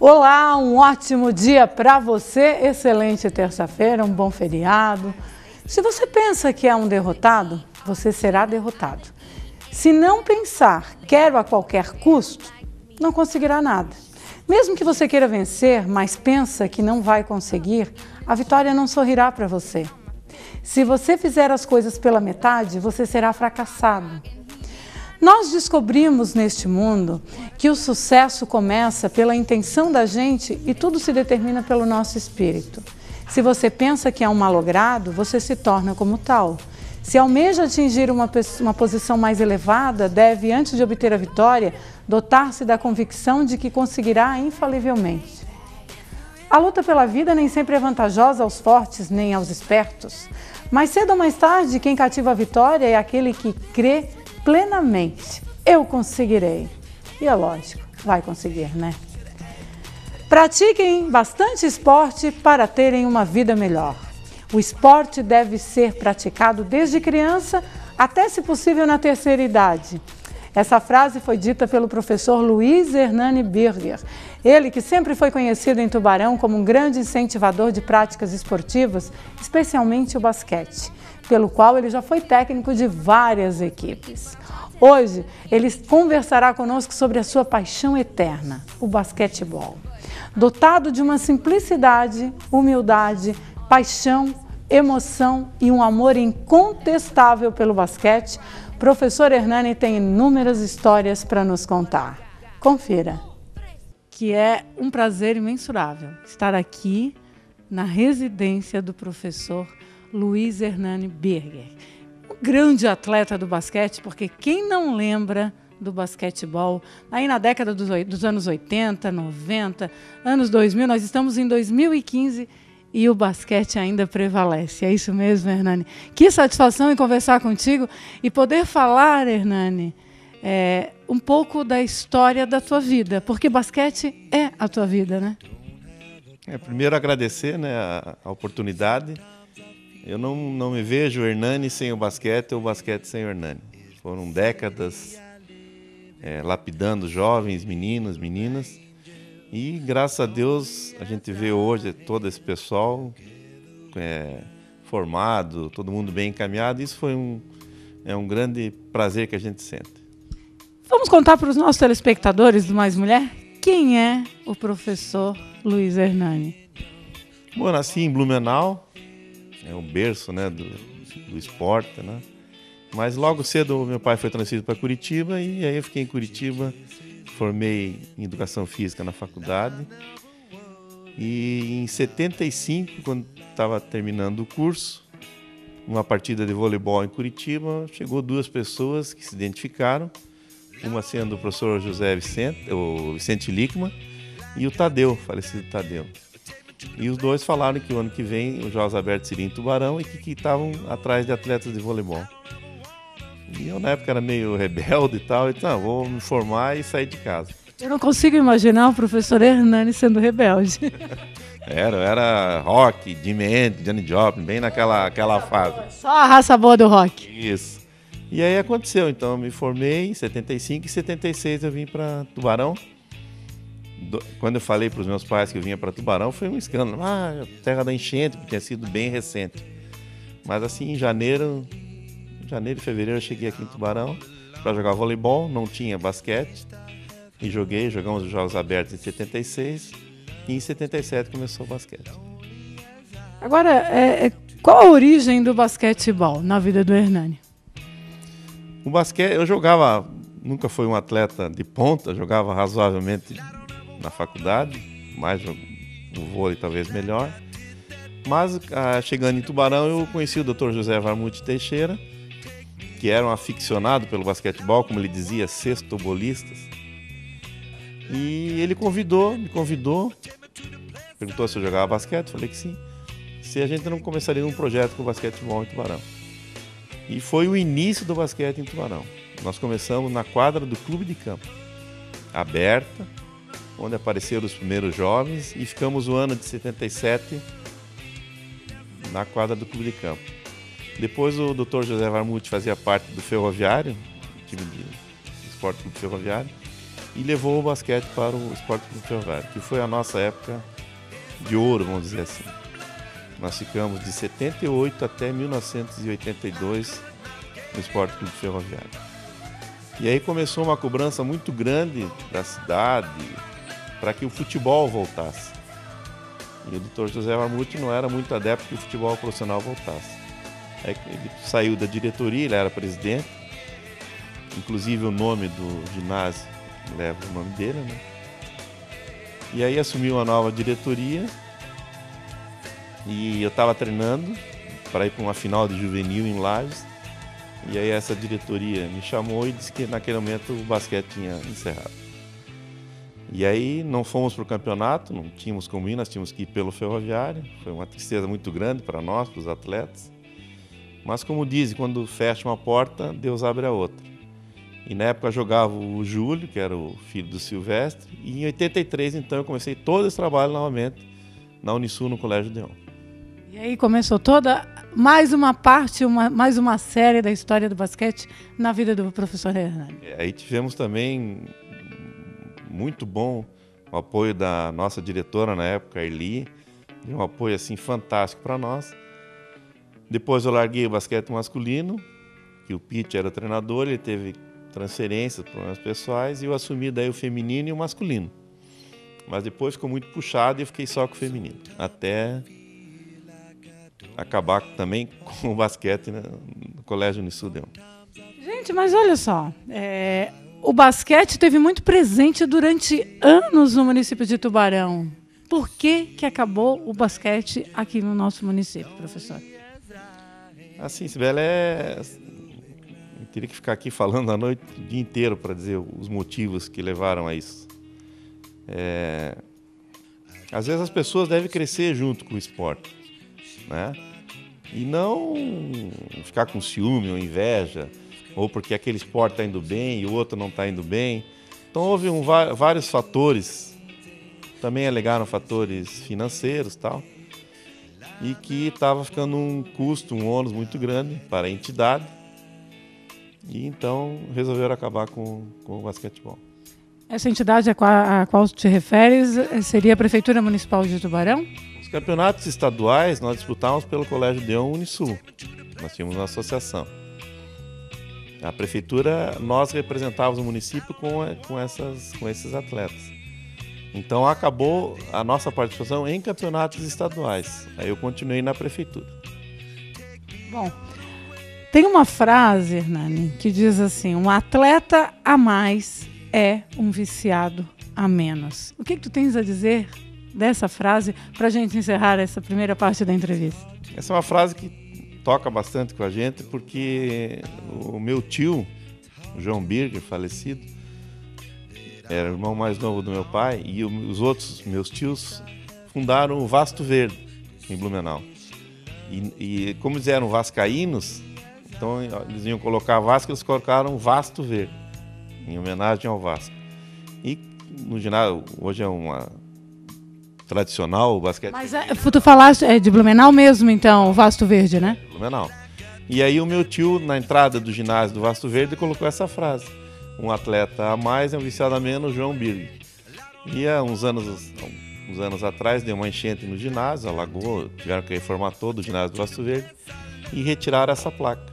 Olá, um ótimo dia para você, excelente terça-feira, um bom feriado. Se você pensa que é um derrotado, você será derrotado. Se não pensar, quero a qualquer custo, não conseguirá nada. Mesmo que você queira vencer, mas pensa que não vai conseguir, a vitória não sorrirá para você. Se você fizer as coisas pela metade, você será fracassado. Nós descobrimos neste mundo que o sucesso começa pela intenção da gente e tudo se determina pelo nosso espírito. Se você pensa que é um malogrado, você se torna como tal. Se almeja atingir uma posição mais elevada, deve, antes de obter a vitória, dotar-se da convicção de que conseguirá infalivelmente. A luta pela vida nem sempre é vantajosa aos fortes nem aos espertos. Mais cedo ou mais tarde, quem cativa a vitória é aquele que crê plenamente. Eu conseguirei. E é lógico, vai conseguir, né? Pratiquem bastante esporte para terem uma vida melhor. O esporte deve ser praticado desde criança até, se possível, na terceira idade. Essa frase foi dita pelo professor Luiz Hernani Birger, ele que sempre foi conhecido em Tubarão como um grande incentivador de práticas esportivas, especialmente o basquete, pelo qual ele já foi técnico de várias equipes. Hoje, ele conversará conosco sobre a sua paixão eterna, o basquetebol. Dotado de uma simplicidade, humildade, paixão, emoção e um amor incontestável pelo basquete, professor Hernani tem inúmeras histórias para nos contar. Confira. Que é um prazer imensurável estar aqui na residência do professor Luiz Hernani Birger. Um grande atleta do basquete, porque quem não lembra do basquetebol, aí na década dos anos 80, 90, anos 2000, nós estamos em 2015 e o basquete ainda prevalece. É isso mesmo, Hernani? Que satisfação em conversar contigo e poder falar, Hernani, um pouco da história da tua vida, porque basquete é a tua vida, né? Primeiro agradecer, né, a oportunidade. Eu não me vejo o Hernani sem o basquete ou o basquete sem o Hernani. Foram décadas lapidando jovens, meninos, meninas. E, graças a Deus, a gente vê hoje todo esse pessoal formado, todo mundo bem encaminhado. Isso foi um grande prazer que a gente sente. Vamos contar para os nossos telespectadores do Mais Mulher quem é o professor Luiz Hernani. Bom, eu nasci em Blumenau, é um berço, né, do esporte, né? Mas logo cedo meu pai foi transferido para Curitiba e aí eu fiquei em Curitiba. Formei em Educação Física na faculdade e em 75, quando estava terminando o curso, uma partida de voleibol em Curitiba, chegou duas pessoas que se identificaram, uma sendo o professor o Vicente Lickman e o Tadeu, falecido Tadeu. E os dois falaram que o ano que vem os Jogos Abertos seriam em Tubarão e que estavam atrás de atletas de voleibol. E eu, na época, era meio rebelde e tal, então vou me formar e sair de casa. Eu não consigo imaginar o professor Hernani sendo rebelde. Era rock, Jimi Hendrix, Johnny Joplin, bem naquela fase. Só a raça boa do rock. Isso. E aí aconteceu, então eu me formei em 75 e em 76 eu vim para Tubarão. Quando eu falei para os meus pais que eu vinha para Tubarão, foi um escândalo. Terra da enchente, porque tinha sido bem recente. Mas assim, em janeiro e fevereiro eu cheguei aqui em Tubarão para jogar voleibol, não tinha basquete. E jogamos os Jogos Abertos em 76 e em 77 começou o basquete. Agora, qual a origem do basquetebol na vida do Hernani? O basquete, eu jogava, nunca fui um atleta de ponta, jogava razoavelmente na faculdade, mais no vôlei talvez melhor. Mas chegando em Tubarão eu conheci o Dr. José Varmuth Teixeira, que era um aficionado pelo basquetebol, como ele dizia, sextobolistas. E ele me convidou, perguntou se eu jogava basquete, falei que sim. Se a gente não começaria um projeto com basquetebol em Tubarão. E foi o início do basquete em Tubarão. Nós começamos na quadra do Clube de Campo, aberta, onde apareceram os primeiros jovens, e ficamos o ano de 77 na quadra do Clube de Campo. Depois o Dr. José Varmuth fazia parte do Ferroviário, time de Esporte Clube Ferroviário, e levou o basquete para o Esporte Clube Ferroviário, que foi a nossa época de ouro, vamos dizer assim. Nós ficamos de 78 até 1982 no Esporte Clube Ferroviário. E aí começou uma cobrança muito grande da cidade para que o futebol voltasse. E o Dr. José Marmucci não era muito adepto que o futebol profissional voltasse. Aí ele saiu da diretoria, ele era presidente, inclusive o nome do ginásio leva o nome dele, né? E aí assumiu uma nova diretoria e eu estava treinando para ir para uma final de juvenil em Lages. E aí essa diretoria me chamou e disse que naquele momento o basquete tinha encerrado. E aí não fomos para o campeonato, não tínhamos como ir, nós tínhamos que ir pelo Ferroviário. Foi uma tristeza muito grande para nós, para os atletas. Mas como dizem, quando fecha uma porta, Deus abre a outra. E na época jogava o Júlio, que era o filho do Silvestre, e em 83 então eu comecei todo esse trabalho novamente na Unisul, no Colégio Deon. E aí começou mais uma parte, mais uma série da história do basquete na vida do professor Hernani. Aí tivemos também muito bom o apoio da nossa diretora na época, a Erli, deu um apoio assim fantástico para nós. Depois eu larguei o basquete masculino, que o Pete era o treinador, ele teve transferências, problemas pessoais, e eu assumi daí o feminino e o masculino. Mas depois ficou muito puxado e eu fiquei só com o feminino, até acabar também com o basquete, né, no Colégio Unisul Deon. Gente, mas olha só, o basquete esteve muito presente durante anos no município de Tubarão. Por que acabou o basquete aqui no nosso município, professor? Assim, Sibeli, eu teria que ficar aqui falando a noite, o dia inteiro para dizer os motivos que levaram a isso. Às vezes as pessoas devem crescer junto com o esporte, né? E não ficar com ciúme ou inveja, ou porque aquele esporte está indo bem e o outro não está indo bem. Então houve vários fatores, também alegaram fatores financeiros e tal, e que estava ficando um custo, um ônus muito grande para a entidade, e então resolveram acabar com o basquetebol. Essa entidade a qual te referes seria a Prefeitura Municipal de Tubarão? Os campeonatos estaduais nós disputávamos pelo Colégio Deon Unisul. Nós tínhamos uma associação. A prefeitura, nós representávamos o município com esses atletas. Então acabou a nossa participação em campeonatos estaduais. Aí eu continuei na prefeitura. Bom, tem uma frase, Hernani, que diz assim: um atleta a mais é um viciado a menos. O que tu tens a dizer dessa frase para a gente encerrar essa primeira parte da entrevista? Essa é uma frase que toca bastante com a gente, porque o meu tio, o João Birger, falecido, era o irmão mais novo do meu pai, e os outros meus tios fundaram o Vasto Verde, em Blumenau. E como eles eram vascaínos, então eles iam colocar Vasco, eles colocaram Vasto Verde, em homenagem ao Vasco. E no ginásio, hoje é uma tradicional o basquete. Mas tu falaste de Blumenau mesmo, então, o Vasto Verde, né? Blumenau. E aí o meu tio, na entrada do ginásio do Vasto Verde, colocou essa frase: um atleta a mais é um viciado a menos, João Birger. E há uns anos atrás deu uma enchente no ginásio, alagou, tiveram que reformar todo o ginásio do Vasto Verde e retiraram essa placa.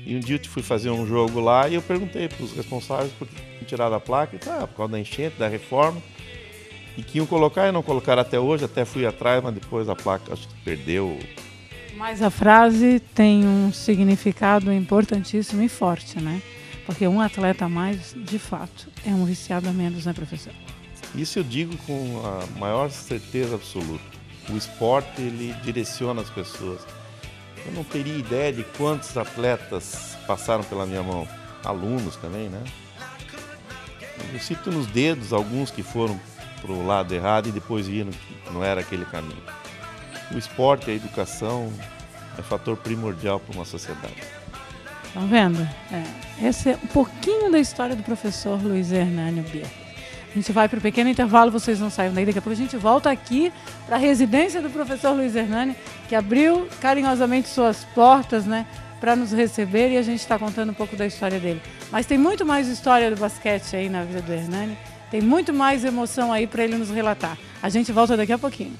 E um dia eu fui fazer um jogo lá e eu perguntei para os responsáveis por que tiraram a placa. E por causa da enchente, da reforma. E que iam colocar e não colocaram até hoje, até fui atrás, mas depois a placa acho que perdeu. Mas a frase tem um significado importantíssimo e forte, né? Porque um atleta a mais, de fato, é um viciado a menos, né, professor? Isso eu digo com a maior certeza absoluta. O esporte, ele direciona as pessoas. Eu não teria ideia de quantos atletas passaram pela minha mão. Alunos também, né? Eu cito nos dedos alguns que foram para o lado errado e depois viram que não era aquele caminho. O esporte, a educação, é fator primordial para uma sociedade. Estão vendo? Esse é um pouquinho da história do professor Luiz Hernani Birger. A gente vai para o pequeno intervalo, vocês não saiam daí. Daqui a pouco a gente volta aqui para a residência do professor Luiz Hernani, que abriu carinhosamente suas portas, né, para nos receber e a gente está contando um pouco da história dele. Mas tem muito mais história do basquete aí na vida do Hernani, tem muito mais emoção aí para ele nos relatar. A gente volta daqui a pouquinho.